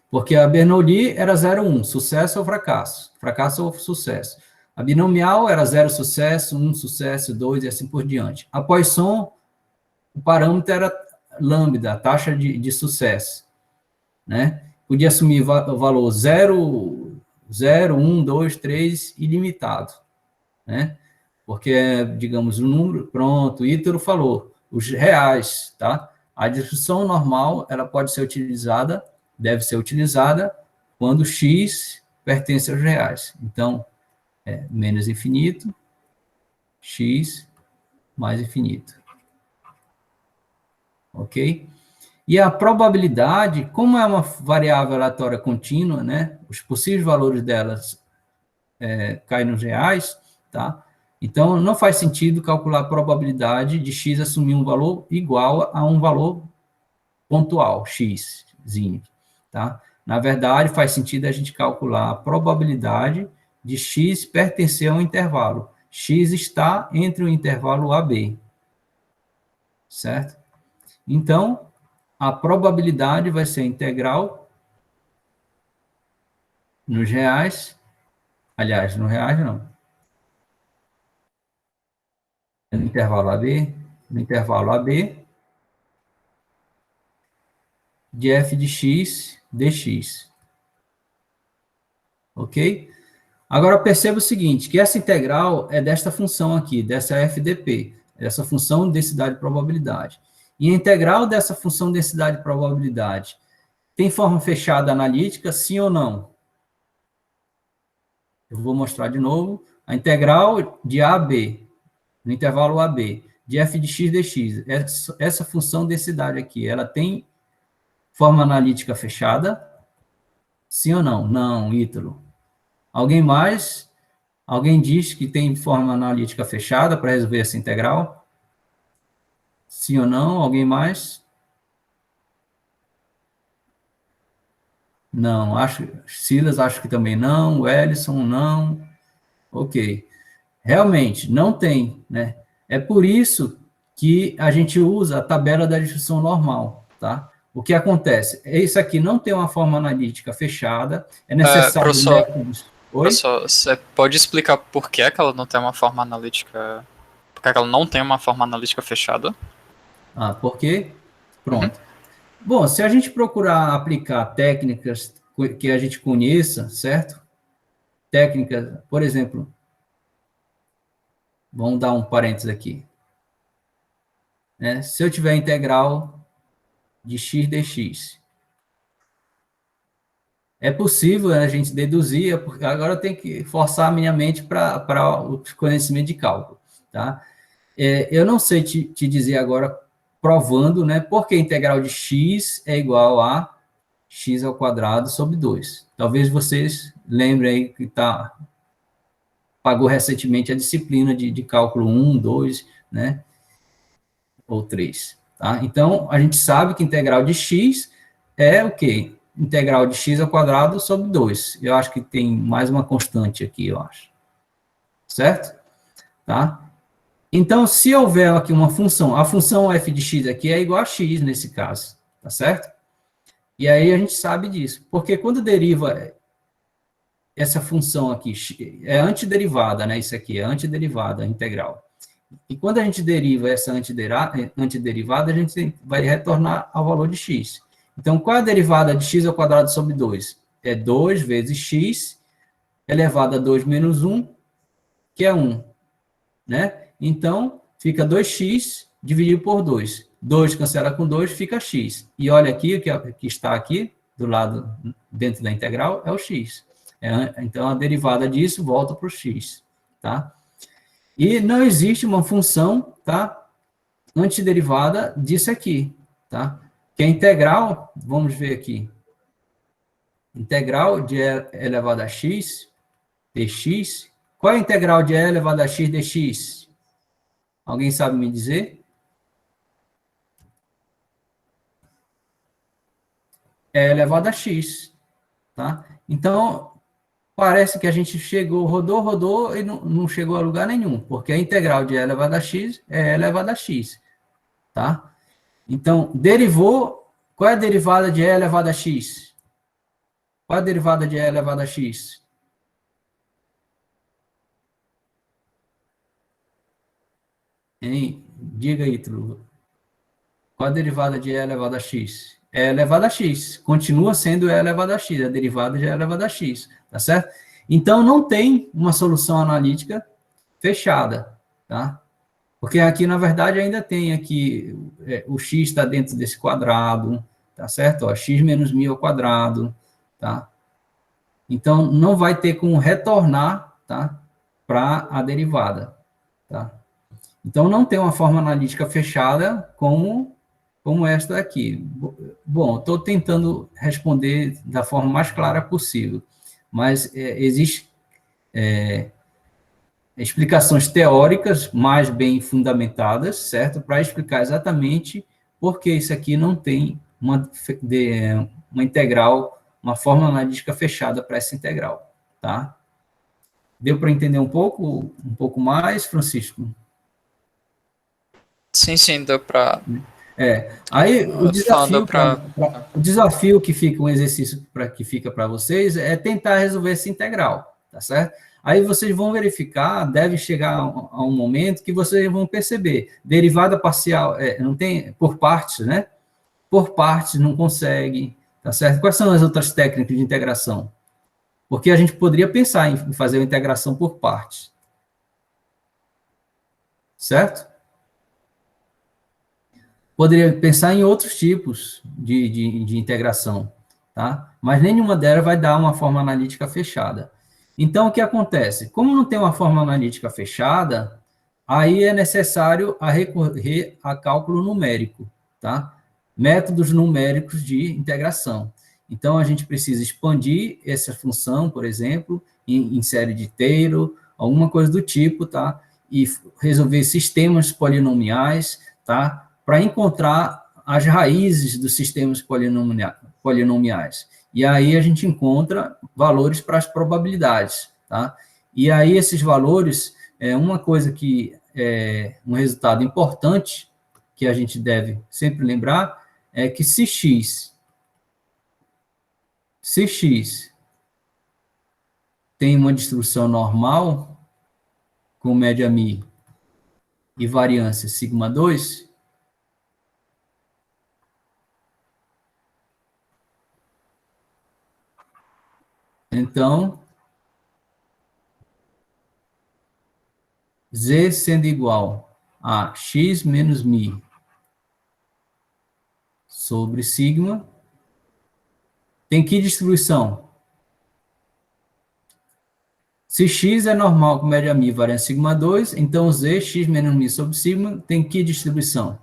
A: Porque a Bernoulli era 0,1, sucesso ou fracasso? Fracasso ou sucesso? A binomial era 0 sucesso, 1 sucesso, 2 e assim por diante. A Poisson, o parâmetro era lambda, a taxa de sucesso. Né? Podia assumir o valor 0, 0, 1, 2, 3, ilimitado. Né? Porque, digamos, o número, pronto, o Ítalo falou, os reais, tá? A distribuição normal, ela pode ser utilizada, deve ser utilizada, quando x pertence aos reais. Então, é menos infinito, x mais infinito. Ok? E a probabilidade, como é uma variável aleatória contínua, né? Os possíveis valores delas caem nos reais, tá? Então, não faz sentido calcular a probabilidade de x assumir um valor igual a um valor pontual, x, tá? Na verdade, faz sentido a gente calcular a probabilidade de x pertencer a um intervalo. X está entre o intervalo A e B, certo? Então, a probabilidade vai ser integral nos reais, aliás, no reais não, no intervalo AB, de f de x dx. Ok? Agora, perceba o seguinte, que essa integral é desta função aqui, dessa FDP, essa função densidade e probabilidade. E a integral dessa função densidade e probabilidade tem forma fechada analítica, sim ou não? Eu vou mostrar de novo. A integral de A a B, no intervalo AB, de f de x dx, essa função densidade aqui, ela tem forma analítica fechada? Sim ou não? Não, Ítalo. Alguém mais? Alguém diz que tem forma analítica fechada para resolver essa integral? Sim ou não? Alguém mais? Não. Silas, acho que também não. O Ellison, não. Ok. Realmente, não tem, né? É por isso que a gente usa a tabela da distribuição normal, tá? O que acontece? Isso aqui não tem uma forma analítica fechada, é necessário métodos...
B: Professor, você pode explicar por que ela não tem uma forma analítica... Por que ela não tem uma forma analítica fechada?
A: Ah, por quê? Pronto. Bom, se a gente procurar aplicar técnicas que a gente conheça, certo? Técnicas, por exemplo, vamos dar um parênteses aqui. Né? Se eu tiver integral de x dx, é possível a gente deduzir, porque agora eu tenho que forçar a minha mente para o conhecimento de cálculo, tá? Eu não sei te dizer agora, provando, né, porque a integral de x é igual a x ao quadrado sobre 2. Talvez vocês lembrem aí que pagou recentemente a disciplina de cálculo 1, 2, né, ou 3. Tá? Então, a gente sabe que integral de x é o quê? Integral de x ao quadrado sobre 2. Eu acho que tem mais uma constante aqui, eu acho. Certo? Tá? Então, se houver aqui uma função, a função f de x aqui é igual a x nesse caso, tá certo? E aí a gente sabe disso, porque quando deriva essa função aqui, é antiderivada, né? Isso aqui é antiderivada integral. E quando a gente deriva essa antiderivada, a gente vai retornar ao valor de x. Então, qual é a derivada de x ao quadrado sobre 2? É 2 vezes x elevado a 2 menos 1, que é 1, né? Então, fica 2x dividido por 2. 2 cancela com 2, fica x. E olha aqui, o que está aqui, do lado, dentro da integral, é o x. Então, a derivada disso volta para o x, tá? E não existe uma função, tá? Antiderivada disso aqui, tá? Que a integral, vamos ver aqui, integral de e elevado a x, dx. Qual é a integral de e elevado a x dx? Alguém sabe me dizer? E elevado a x, tá? Então, parece que a gente chegou, rodou e não chegou a lugar nenhum, porque a integral de e elevado a x é e elevado a x, tá? Então, derivou, qual é a derivada de e elevado a x? Qual é a derivada de e elevado a x? Hein? Diga aí, Truva. Qual a derivada de e elevado a x? E elevado a x. Continua sendo e elevado a x. A derivada de e elevado a x. Tá certo? Então, não tem uma solução analítica fechada. Tá? Porque aqui, na verdade, ainda tem aqui, o x está dentro desse quadrado. Tá certo? Ó, x menos 1.000 ao quadrado. Tá? Então, não vai ter como retornar, tá? Para a derivada. Tá? Então, não tem uma forma analítica fechada como esta aqui. Bom, estou tentando responder da forma mais clara possível, mas existem explicações teóricas mais bem fundamentadas, certo? Para explicar exatamente por que isso aqui não tem uma integral, uma forma analítica fechada para essa integral, tá? Deu para entender um pouco mais, Francisco?
B: Sim, deu para...
A: Aí o desafio que fica, um exercício que fica para vocês é tentar resolver essa integral, tá certo? Aí vocês vão verificar, deve chegar a um momento que vocês vão perceber, derivada parcial, não tem, por partes, né? Por partes não consegue, tá certo? Quais são as outras técnicas de integração? Porque a gente poderia pensar em fazer a integração por partes, certo? Poderia pensar em outros tipos de integração, tá? Mas nenhuma delas vai dar uma forma analítica fechada. Então, o que acontece? Como não tem uma forma analítica fechada, aí é necessário recorrer a cálculo numérico, tá? Métodos numéricos de integração. Então, a gente precisa expandir essa função, por exemplo, em série de Taylor, alguma coisa do tipo, tá? E resolver sistemas polinomiais, tá? Para encontrar as raízes dos sistemas polinomiais. E aí a gente encontra valores para as probabilidades, tá? E aí esses valores, uma coisa que é um resultado importante, que a gente deve sempre lembrar, é que se x tem uma distribuição normal, com média μ e variância sigma 2, então, z sendo igual a x menos μ sobre sigma, tem que distribuição? Se x é normal com média μ e variância sigma 2, então z, x menos μ sobre sigma, tem que distribuição?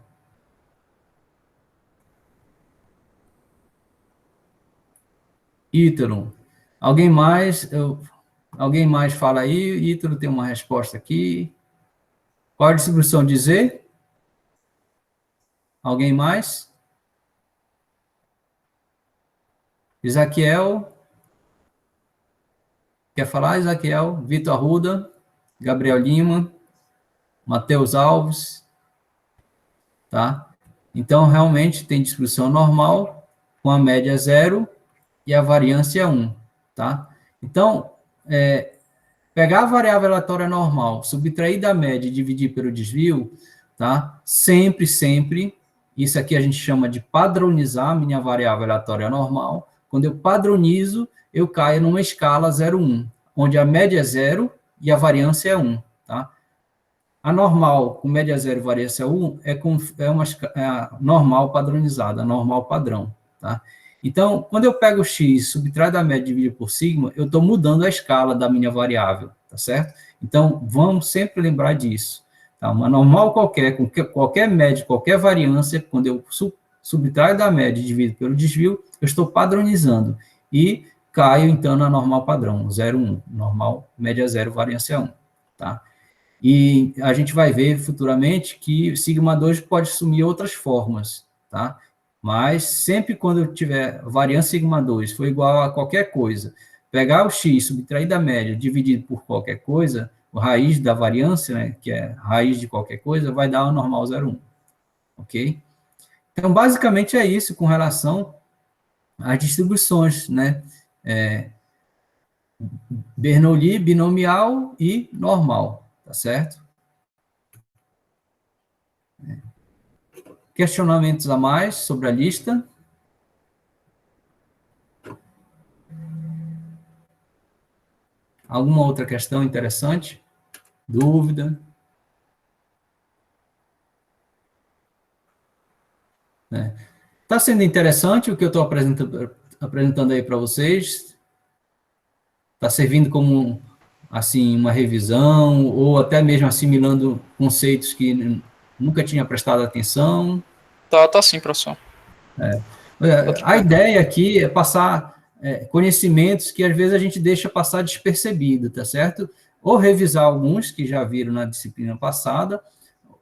A: Ítalo. Alguém mais fala aí? Ítalo tem uma resposta aqui. Qual a distribuição de z? Alguém mais? Isaquiel? Quer falar, Isaquiel? Vitor Arruda? Gabriel Lima? Matheus Alves? Tá? Então, realmente, tem distribuição normal, com a média 0 e a variância 1, tá? Então, pegar a variável aleatória normal, subtrair da média e dividir pelo desvio, tá? Sempre, isso aqui a gente chama de padronizar a minha variável aleatória normal. Quando eu padronizo, eu caio numa escala 0,1. onde a média é 0 e a variância é 1, tá? A normal com média 0 e variância 1 é a normal padronizada, a normal padrão, tá? Então, quando eu pego o x, subtrai da média e divido por sigma, eu estou mudando a escala da minha variável, tá certo? Então, vamos sempre lembrar disso. Tá? Uma normal qualquer, com qualquer média, qualquer variância, quando eu subtraio da média e divido pelo desvio, eu estou padronizando. E caio, então, na normal padrão, 0, 1. Normal, média 0, variância 1. Tá? E a gente vai ver futuramente que sigma 2 pode assumir outras formas, tá? Mas sempre quando eu tiver variância sigma 2 for igual a qualquer coisa, pegar o x, subtrair da média, dividido por qualquer coisa, a raiz da variância, né, que é raiz de qualquer coisa, vai dar o normal 0,1. Ok? Então, basicamente é isso com relação às distribuições, né? Bernoulli, binomial e normal, tá certo? Questionamentos a mais sobre a lista? Alguma outra questão interessante? Dúvida? Está sendo interessante o que eu estou apresentando aí para vocês? Está servindo como, assim, uma revisão, ou até mesmo assimilando conceitos que nunca tinha prestado atenção?
B: Tá sim, professor.
A: A ideia aqui é passar conhecimentos que às vezes a gente deixa passar despercebido, tá certo? Ou revisar alguns que já viram na disciplina passada,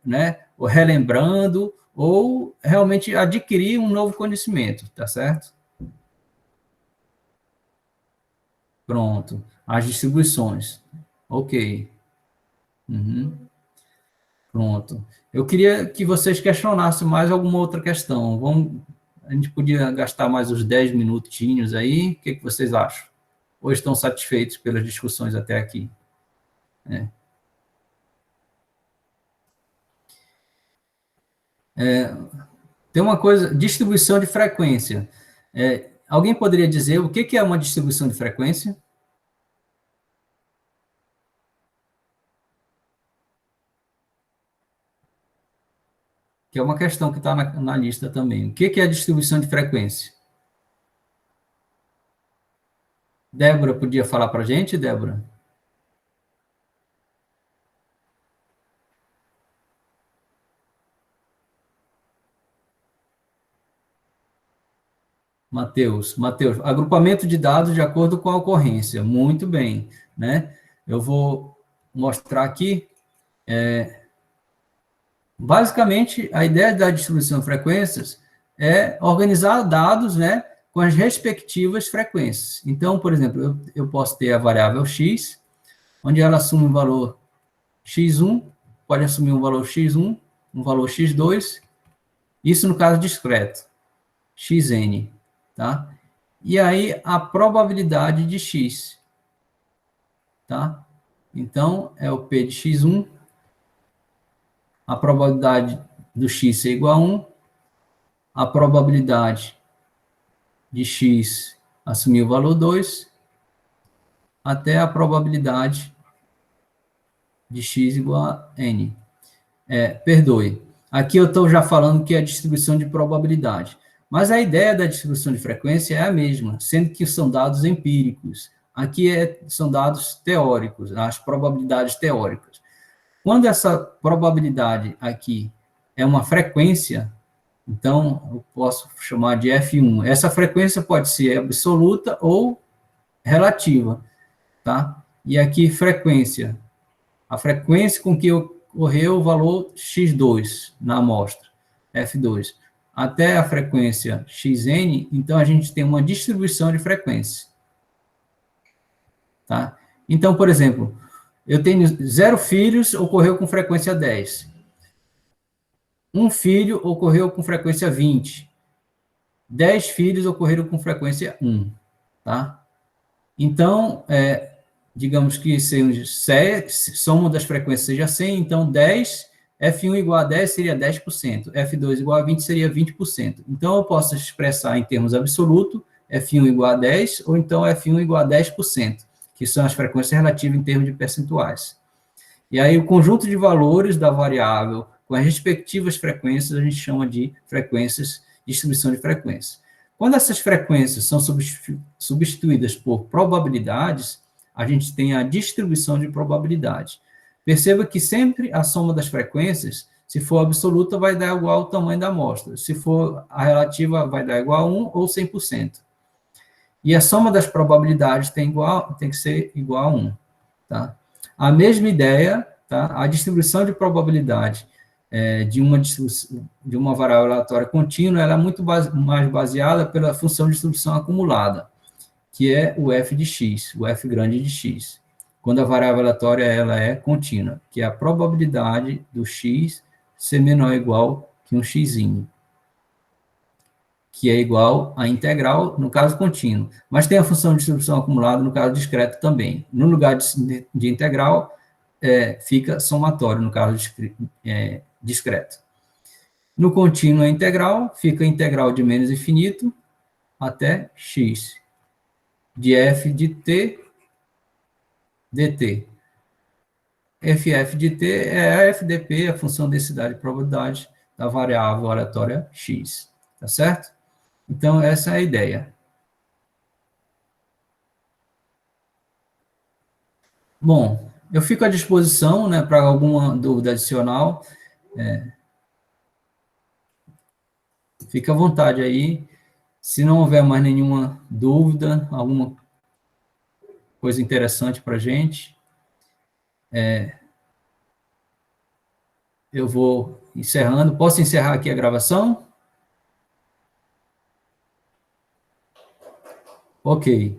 A: né? Ou relembrando, ou realmente adquirir um novo conhecimento, tá certo? Pronto. As distribuições. Ok. Uhum. Pronto. Eu queria que vocês questionassem mais alguma outra questão. A gente podia gastar mais uns 10 minutinhos aí. O que vocês acham? Ou estão satisfeitos pelas discussões até aqui? Tem uma coisa, distribuição de frequência. Alguém poderia dizer o que é uma distribuição de frequência? Que é uma questão que está na lista também. O que é a distribuição de frequência? Débora, podia falar para a gente, Débora? Matheus, agrupamento de dados de acordo com a ocorrência. Muito bem, né? Eu vou mostrar aqui. Basicamente, a ideia da distribuição de frequências é organizar dados, né, com as respectivas frequências. Então, por exemplo, eu posso ter a variável x, onde ela assume um valor x1, pode assumir um valor x1, um valor x2, isso no caso discreto, xn, tá? E aí, a probabilidade de x, tá? Então, é o p de x1, a probabilidade do x ser igual a 1, a probabilidade de x assumir o valor 2, até a probabilidade de x igual a n. Perdoe, aqui eu estou já falando que é a distribuição de probabilidade, mas a ideia da distribuição de frequência é a mesma, sendo que são dados empíricos. Aqui são dados teóricos, as probabilidades teóricas. Quando essa probabilidade aqui é uma frequência, então eu posso chamar de F1. Essa frequência pode ser absoluta ou relativa, tá? E aqui frequência, a frequência com que ocorreu o valor x2 na amostra, F2, até a frequência xn, então a gente tem uma distribuição de frequência, tá? Então, por exemplo, eu tenho 0 filhos, ocorreu com frequência 10. Um filho ocorreu com frequência 20. 10 filhos ocorreram com frequência 1, tá? Então, digamos que soma das frequências seja 100, então 10, F1 igual a 10 seria 10%, F2 igual a 20 seria 20%. Então, eu posso expressar em termos absolutos, F1 igual a 10, ou então F1 igual a 10%, que são as frequências relativas em termos de percentuais. E aí, o conjunto de valores da variável com as respectivas frequências, a gente chama de frequências, distribuição de frequências. Quando essas frequências são substituídas por probabilidades, a gente tem a distribuição de probabilidade. Perceba que sempre a soma das frequências, se for absoluta, vai dar igual ao tamanho da amostra. Se for a relativa, vai dar igual a 1 ou 100%. E a soma das probabilidades tem que ser igual a 1. Tá? A mesma ideia, tá? A distribuição de probabilidade de uma variável aleatória contínua, ela é muito mais baseada pela função de distribuição acumulada, que é o f de x, o f grande de x. Quando a variável aleatória ela é contínua, que é a probabilidade do x ser menor ou igual que um xzinho, que é igual a integral, no caso contínuo. Mas tem a função de distribuição acumulada no caso discreto também. No lugar de integral, fica somatório, no caso discreto. No contínuo é integral, fica integral de menos infinito até x, de f de t dt. ff de t é a FDP, a função densidade e probabilidade da variável aleatória x, tá certo? Então, essa é a ideia. Bom, eu fico à disposição, né, para alguma dúvida adicional. Fique à vontade aí. Se não houver mais nenhuma dúvida, alguma coisa interessante para a gente, eu vou encerrando. Posso encerrar aqui a gravação? Ok.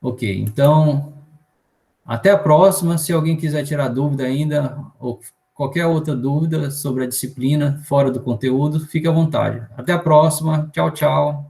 A: Ok, então, até a próxima. Se alguém quiser tirar dúvida ainda, ou qualquer outra dúvida sobre a disciplina, fora do conteúdo, fique à vontade. Até a próxima. Tchau, tchau.